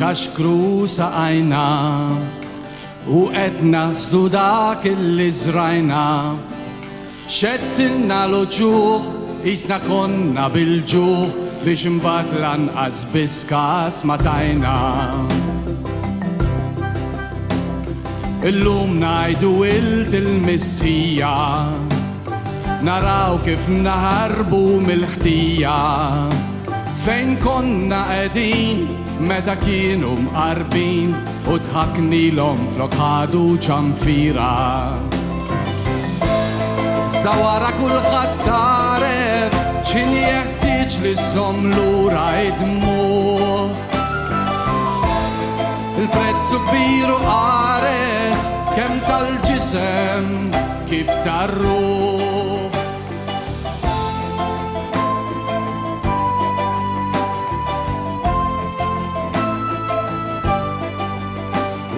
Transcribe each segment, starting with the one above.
kaxkru saqajna u edna dak illi zrajna. Xettilna l-ġuħ, isna konna bil-ġuħ biex imbagħad lanqas biskas ma tajna. Illum ngħidu il-mistija, naraw kif naħarbu mill-ħtija. Fejn konna qegħdin meta kienu mqarbin u tħakknilhom flok ħadu ċanfira. Sta wara kulħadd taref x'inhi jeħtieġ li żomm lura id-dmuħ. Il-prezzu kbiru qares kemm tal-ġisem kif tar-ruħ.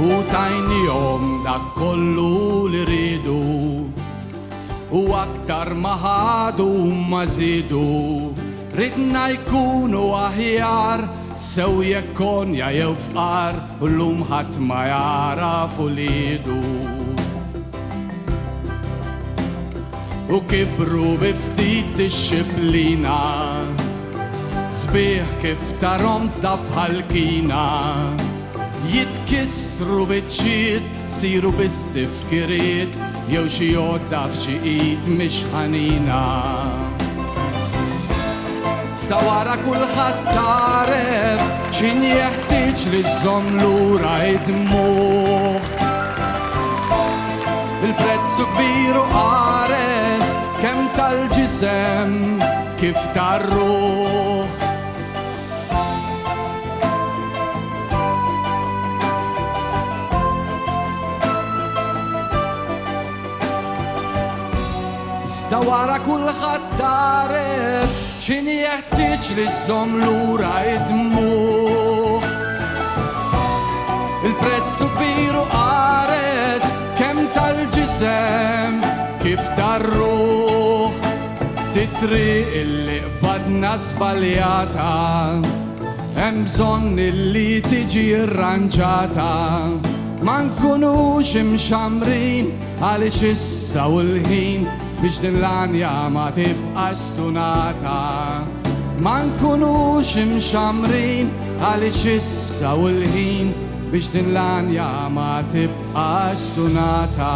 U tajnihom dak kollu li ridu u aktar ma ħadu ma żiedu. Ridna jkunu aħjar sew jekk konja jew fqar u llum ħadd ma jaraf uliedu. U kibru bi ftit ix-xiblina, sbieħ kif tarhom żda bħal-kina. Jitkissru biċċiet, siru bistifkiriet, jew xi jodda f'xi id mhix ħanina. Sta wara kulħadd taref x'inhi jeħtieġ li żomm lura id-dmuħ. Il-prezzu kbiru qares kemm tal-ġisem kif tar-ruħ. Sta wara kulħadd taref x'inhi jeħtieġ li żomm lura id-dmuħ. Il-prezzu kbiru qares kemm tal-ġisem kif tar-ruħ. Titriq illi qbadna żbaljata, hemm bżonn illi tiġi rranġata. Ma nkunux imxamrin għaliex issa u l-ħin biex din l-anja ma tibqa' stunata. Ma nkunux imxamrin għaliex issa u l-ħin biex din l-anja ma tibqa' stunata.